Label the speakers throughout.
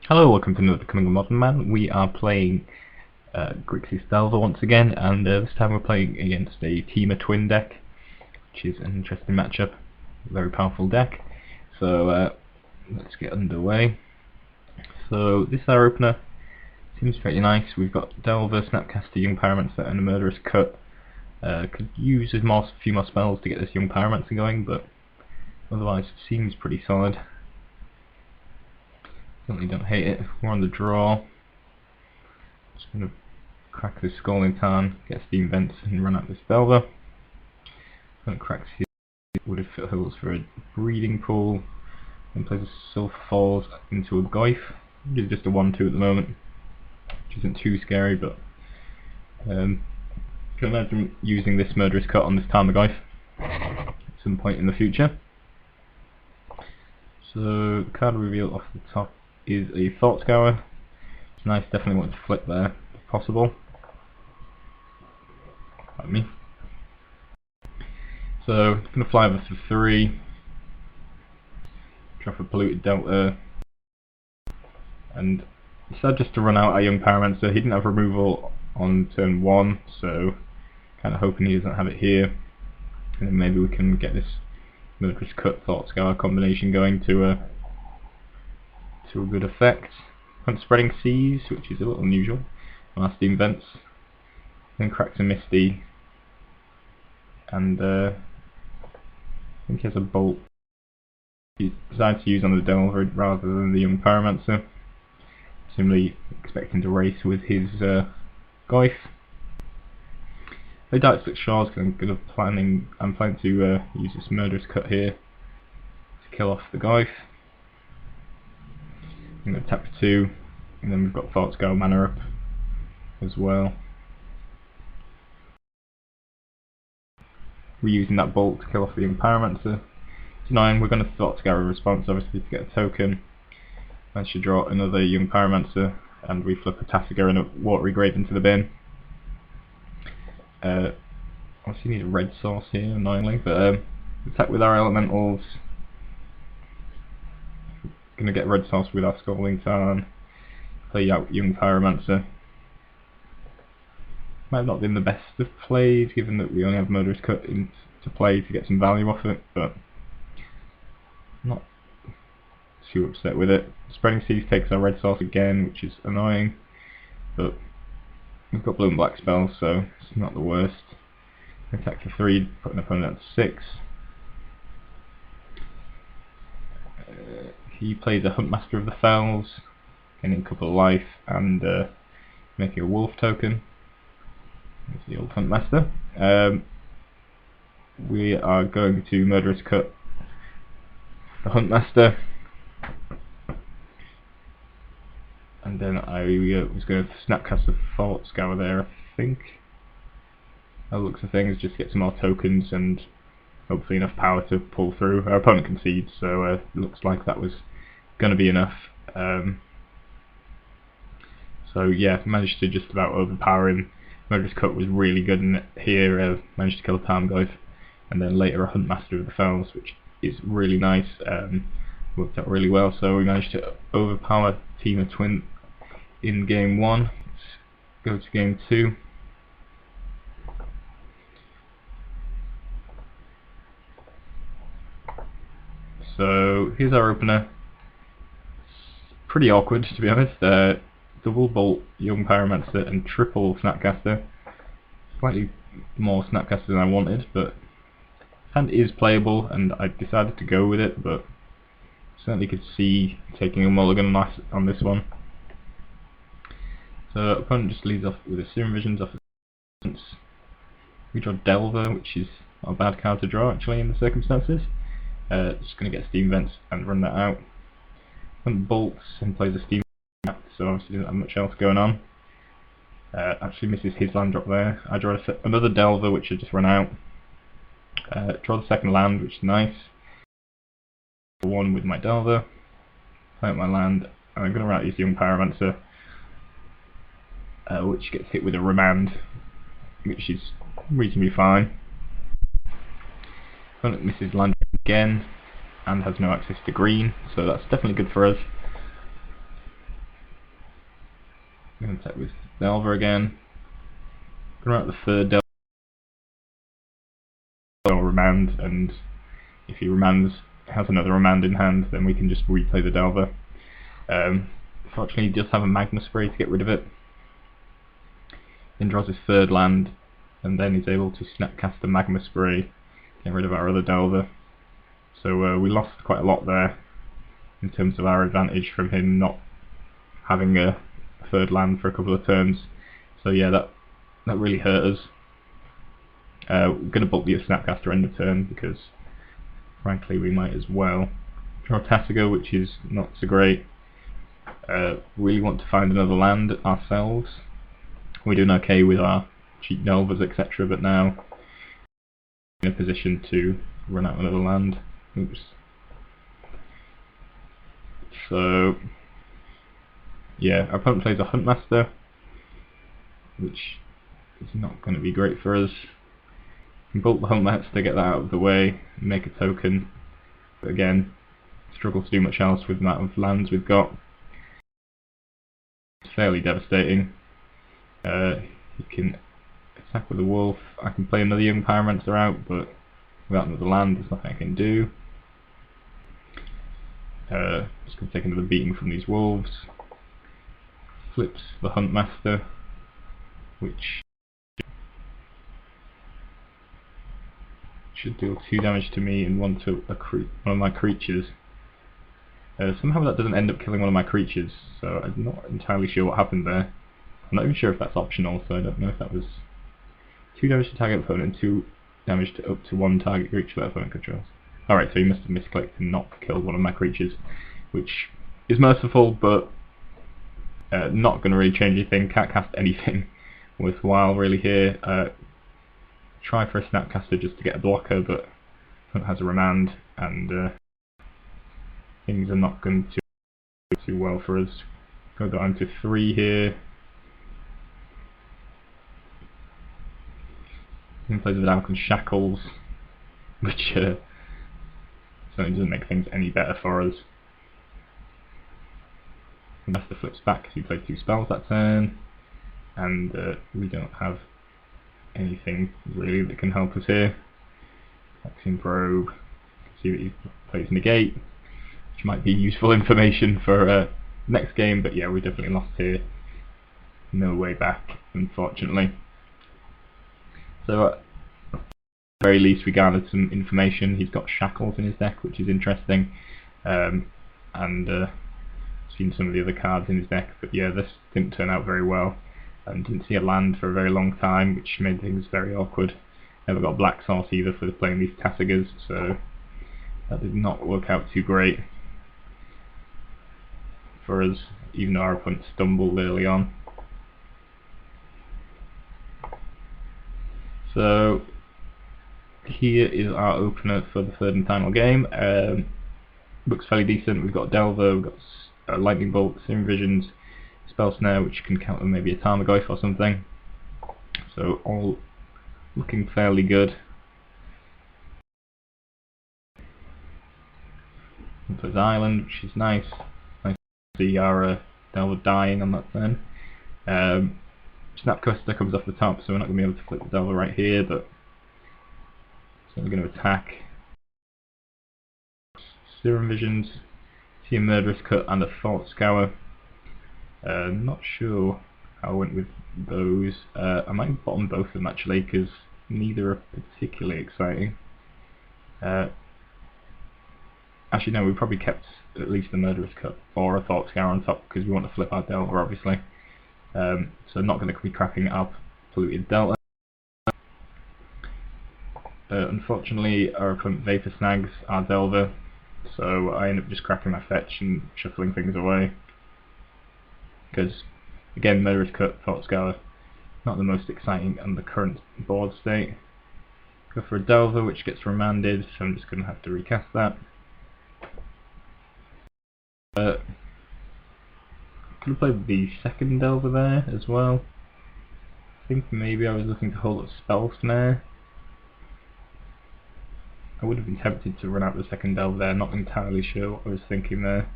Speaker 1: Hello, welcome to another Becoming a Modern Man. We are playing Grixis Delver once again, and this time we're playing against a Temur twin deck, which is an interesting matchup. A very powerful deck. So let's get underway. So this is our opener. Seems pretty nice. We've got Delver, Snapcaster, Young Pyromancer, and a Murderous Cut. Could use a few more spells to get this Young Pyromancer going, but otherwise it seems pretty solid. Certainly don't hate it. We're on the draw. Just going to crack this Scalding Tarn, get Steam Vents, and run out this Delver. Going to crack his Wooded Foothills for a breeding pool, and plays a Sulphur Falls into a Goyf, which is just a 1-2 at the moment, which isn't too scary, but can imagine using this Murderous Cut on this Tarmogoyf at some point in the future. So the card reveal off the top is a Thought Scour. It's nice, definitely want to flip there if possible. Like me. So it's going to fly over for 3, drop a Polluted Delta, and decided just to run out our Young Pyromancer. He didn't have removal on turn 1, so kind of hoping he doesn't have it here, and then maybe we can get this Murderous Cut Thought Scour combination going to a good effect. Hunt Spreading Seas, which is a little unusual. Last Steam Vents, then cracks a Misty, and I think he has a Bolt. He decided to use on the Delver rather than the Young Pyromancer, simply expecting to race with his Goyf. They Dark Split Shores because I'm planning to use this Murderous Cut here to kill off the Goyf. I'm going to tap for 2, and then we've got Thought Scour mana up as well. We're using that Bolt to kill off the Young Pyromancer. It's annoying. We're going to Thought Scour a response obviously to get a token. Managed to draw another Young Pyromancer, and we flip a Tasigur and a Watery Grave into the bin. Obviously need a red source here, annoyingly, but attack with our elementals. Gonna get red source with our Scalding Tarn. Play out Young Pyromancer. Might have not been the best of plays, given that we only have Murderous Cut into play to get some value off it, but not too upset with it. Spreading Seas takes our red source again, which is annoying, but we've got blue and black spells, so it's not the worst. Attack for 3, put an opponent at 6. He plays a Huntmaster of the Fells, getting a couple of life and making a wolf token. There's the old Huntmaster. We are going to Murderous Cut the Huntmaster, and then I was going to Snapcast the Thought Scour there, I think. That looks of things, just get some more tokens and hopefully enough power to pull through. Our opponent concedes, so it looks like that was going to be enough. So yeah, managed to just about overpower him. Murderous Cut was really good in here, managed to kill a Tarmogoyf, and then later a Huntmaster of the Fells, which is really nice, worked out really well. So we managed to overpower Temur Twin in game 1. Let's go to game 2. So here's our opener. It's pretty awkward, to be honest. Double Bolt, Young Pyromancer, and triple Snapcaster. Slightly more Snapcaster than I wanted, but hand is playable, and I decided to go with it, but certainly could see taking a mulligan on this one. So opponent just leads off with a Serum Visions off the we draw Delver, which is not a bad card to draw actually in the circumstances. Just going to get Steam Vents and run that out. And bolts and plays a Steam Vent, so obviously doesn't have much else going on. Actually misses his land drop there. I draw another Delver, which I just run out. Draw the second land, which is nice. 1 with my Delver. Play out my land, and I'm going to run out this Young Pyromancer, which gets hit with a Remand, which is reasonably fine. Opponent misses land again and has no access to green, so that's definitely good for us. going to attack with Delver again. Going to run out the third Delver or remand, and if he has another remand in hand, then we can just replay the Delver. Fortunately, he does have a Magma Spray to get rid of it. Then draws his third land, and then he's able to Snapcast the Magma Spray, get rid of our other Delver. So we lost quite a lot there in terms of our advantage from him not having a third land for a couple of turns. So yeah, that really hurt us. We're going to bulk the Snapcaster end of turn because frankly we might as well. Draw Tassigo, which is not so great. Really want to find another land ourselves. We're doing okay with our cheap Delvers, etc., but now in a position to run out another land. Oops. So yeah, our opponent plays a Huntmaster, which is not going to be great for us. We can bulk the Huntmaster, get that out of the way, make a token. But again, struggle to do much else with the amount of lands we've got. It's fairly devastating. You can attack with a wolf. I can play another young Pyromancer out, but without another land, there's nothing I can do. Just going to take another beating from these wolves. Flips the Huntmaster, which should deal 2 damage to me and 1 to one of my creatures. Somehow that doesn't end up killing one of my creatures, so I'm not entirely sure what happened there. I'm not even sure if that's optional, so I don't know if that was 2 damage to target opponent and 2 damage to up to 1 target creature that opponent controls. Alright, so he must have misclicked and not killed one of my creatures, which is merciful, but not going to really change anything. Can't cast anything worthwhile really here. Try for a Snapcaster just to get a blocker, but it has a remand, and things are not going to go too well for us. Go down to 3 here. He plays with Alcon Shackles, which certainly doesn't make things any better for us. The Master flips back because he played 2 spells that turn, and we don't have anything really that can help us here. Vaccine Probe, see that he plays Negate, which might be useful information for next game, but yeah, we definitely lost here. No way back, unfortunately. So at the very least we gathered some information. He's got Shackles in his deck, which is interesting, and seen some of the other cards in his deck, but yeah, this didn't turn out very well, and didn't see a land for a very long time, which made things very awkward. Never got Black Source either for playing these Tassigers, so that did not work out too great for us, even though our opponent stumbled early on. So here is our opener for the third and final game. Looks fairly decent. We've got Delver, we've got Lightning Bolt, Serum Visions, Spell Snare, which can counter maybe a Tarmogoyf or something. So all looking fairly good. There's Island, which is nice. Nice to see our Delver dying on that turn. Snapcaster comes off the top, so we're not going to be able to flip the Delver right here, but so we're going to attack. Serum Visions, see a Murderous Cut and a Thought Scour. Not sure how I went with those. I might bottom both of them actually, because neither are particularly exciting. Actually no, we probably kept at least the Murderous Cut or a Thought Scour on top, because we want to flip our Delver obviously. So I'm not going to be cracking up Polluted Delta. Unfortunately our opponent Vapor snags our Delver, so I end up just cracking my fetch and shuffling things away. Because again, Murderous Cut, Thought Scour, not the most exciting on the current board state. Go for a Delver, which gets remanded, so I'm just going to have to recast that. Could have played the second Delver there as well. I think maybe I was looking to hold up Spell Snare. I would have been tempted to run out the second Delver there, not entirely sure what I was thinking there.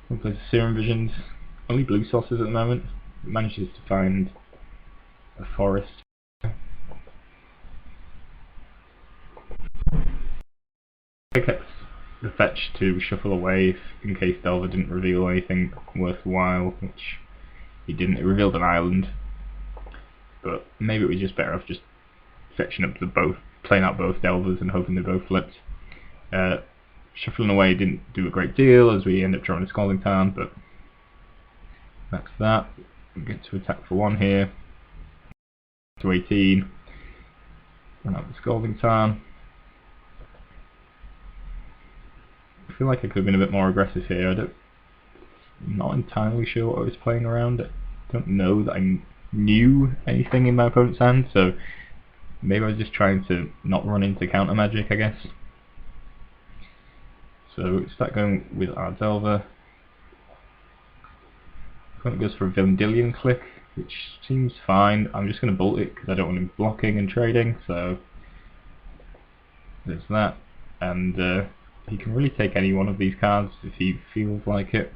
Speaker 1: We'll play Serum Visions. only blue sources at the moment. It manages to find a forest. I kept the fetch to shuffle away in case Delver didn't reveal anything worthwhile, which he didn't. It revealed an island, but maybe it was just better off just fetching up playing out both Delvers and hoping they both flipped. Shuffling away didn't do a great deal as we end up drawing a Scalding Tarn, but that's that. We get to attack for 1 here. To 18. Run out the Scalding Tarn. I feel like I could have been a bit more aggressive here. I'm not entirely sure what I was playing around. I don't know that I knew anything in my opponent's hand, so maybe I was just trying to not run into counter magic, I guess. So start going with our Delver. Opponent goes for a Vindilian Click, which seems fine. I'm just going to bolt it because I don't want him blocking and trading, so there's that. And he can really take any one of these cards if he feels like it.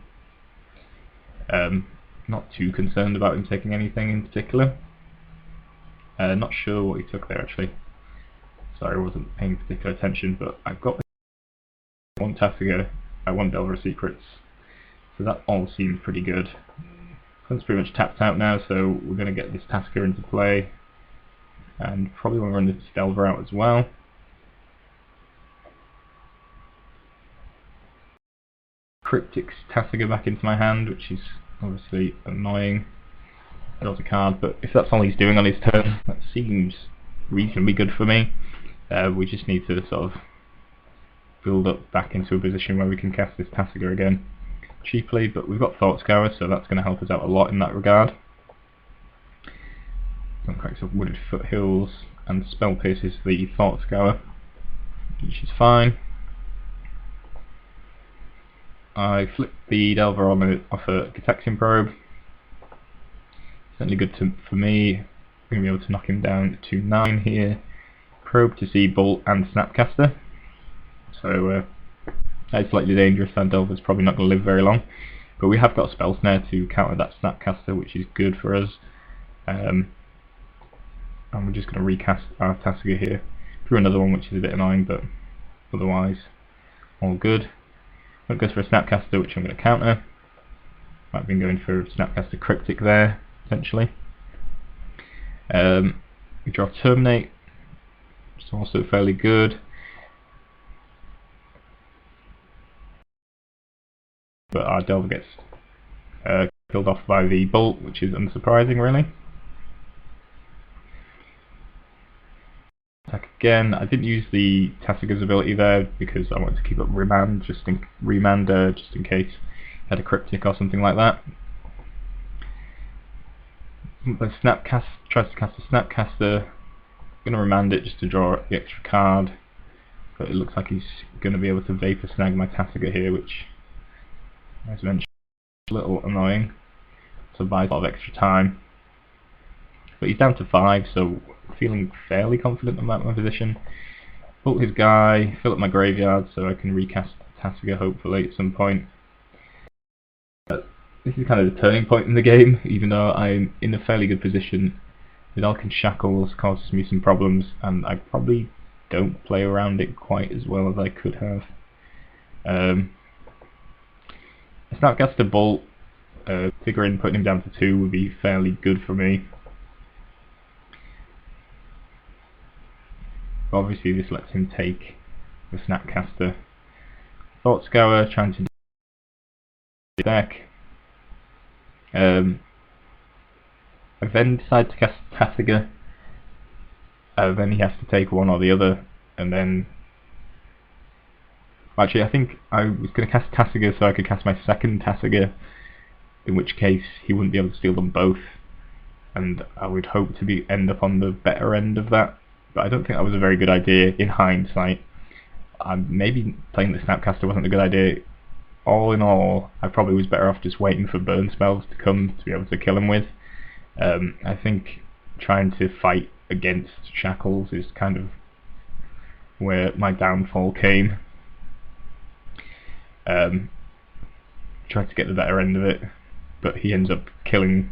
Speaker 1: Not too concerned about him taking anything in particular. Not sure what he took there actually. Sorry, I wasn't paying particular attention, but I've got 1 Tasiga, 1 Delver Secrets, so that all seems pretty good. It's pretty much tapped out now, so we're going to get this Tasiga into play, and probably want to run this Delver out as well. Cryptic's Tasiga back into my hand, which is obviously annoying. Draws a card, but if that's all he's doing on his turn, that seems reasonably good for me. We just need to sort of build up back into a position where we can cast this Tasiga again cheaply, but we've got Thought Scour, so that's going to help us out a lot in that regard. Some cracks of Wooded Foothills, and Spell Pierces the Thought Scour, which is fine. I flipped the Delver off a Gitaxian Probe. Certainly good for me. We're going to be able to knock him down to 9 here. Probe to see Bolt and Snapcaster. So that's slightly dangerous, and Delver's probably not going to live very long. But we have got Spell Snare to counter that Snapcaster, which is good for us. And we're just going to recast our Tasiga here. Through another one, which is a bit annoying, but otherwise all good. It goes for a Snapcaster, which I'm going to counter. Might have been going for a Snapcaster Cryptic there, potentially. We draw Terminate, which is also fairly good. But our Delver gets killed off by the Bolt, which is unsurprising, really. Attack again. I didn't use the Tasiga's ability there because I wanted to keep up Remand just in case I had a Cryptic or something like that. The Snapcast tries to cast a Snapcaster. I'm going to Remand it just to draw the extra card, but it looks like he's going to be able to Vapor Snag my Tasiga here, which, as mentioned, is a little annoying, so buys a lot of extra time. But he's down to 5, so feeling fairly confident about my position. Bolt his guy, fill up my graveyard so I can recast Tasiga hopefully at some point. This is kind of the turning point in the game, even though I'm in a fairly good position. Vidalcan Shackles causes me some problems, and I probably don't play around it quite as well as I could have. A Snapcaster Bolt, figuring putting him down to 2 would be fairly good for me. But obviously this lets him take the Snapcaster. Thought Scour, trying to do the deck. I then decide to cast Tasiga. Then he has to take one or the other, and then... Actually, I think I was going to cast Tasiga so I could cast my second Tasiga, in which case he wouldn't be able to steal them both, and I would hope to end up on the better end of that. But I don't think that was a very good idea in hindsight. Maybe playing the Snapcaster wasn't a good idea. All in all, I probably was better off just waiting for burn spells to come to be able to kill him with. I think trying to fight against Shackles is kind of where my downfall came. Tried to get the better end of it. but he ends up killing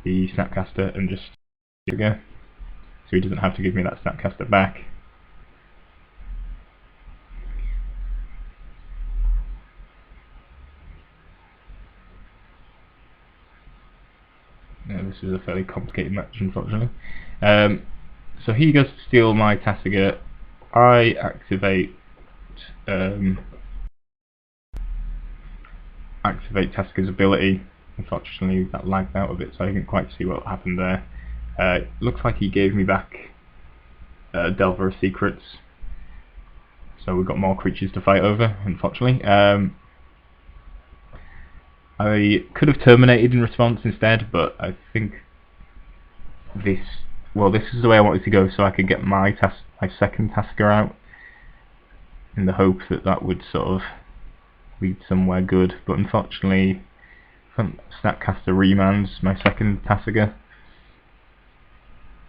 Speaker 1: the Snapcaster and just go. So he doesn't have to give me that Snapcaster back. Yeah, this is a fairly complicated match, unfortunately. So he goes to steal my Tasiga. I activate Tasiga's ability. Unfortunately, that lagged out a bit, so I didn't quite see what happened there. Looks like he gave me back Delver of Secrets, so we've got more creatures to fight over, unfortunately. I could have terminated in response instead, but I think this is the way I wanted to go, so I could get my second Tasiga out, in the hope that that would sort of lead somewhere good. But unfortunately, Snapcaster remands my second Tasiga,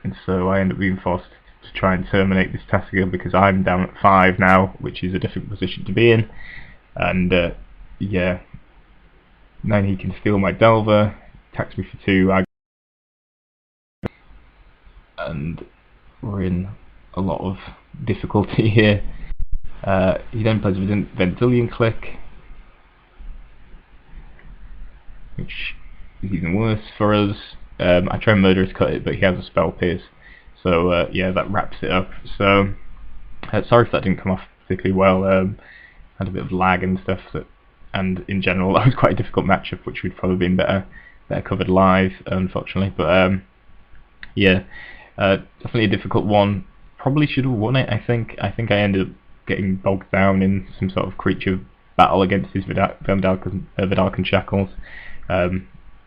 Speaker 1: and so I end up being forced to try and terminate this Tasiga because I'm down at 5 now, which is a difficult position to be in. And yeah, then he can steal my Delver, attacks me for 2, and we're in a lot of difficulty here. He then plays Vendilion Click, which is even worse for us. I try and Murderous Cut it, but he has a Spell Pierce, so yeah, that wraps it up. So sorry if that didn't come off particularly well. Had a bit of lag and stuff, and in general that was quite a difficult matchup, which would probably been better covered live, unfortunately. But yeah, definitely a difficult one. Probably should have won it. I think I ended up getting bogged down in some sort of creature battle against his Vidalcan Shackles,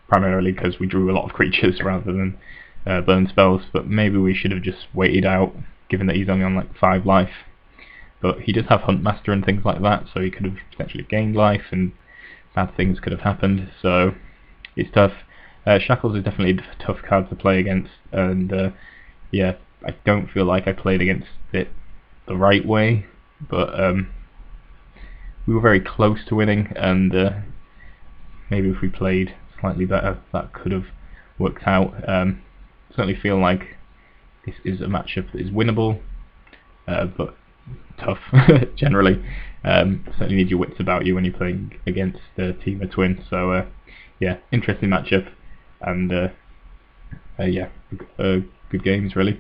Speaker 1: primarily because we drew a lot of creatures rather than burn spells. But maybe we should have just waited out, given that he's only on like 5 life. But he does have Huntmaster and things like that, so he could have potentially gained life, and bad things could have happened. So it's tough. Shackles is definitely a tough card to play against, and yeah, I don't feel like I played against it the right way, but we were very close to winning, and maybe if we played slightly better, that could have worked out. Certainly feel like this is a matchup that is winnable, but tough generally. Certainly need your wits about you when you're playing against Temur Twin. So yeah, interesting matchup, and yeah, good games really.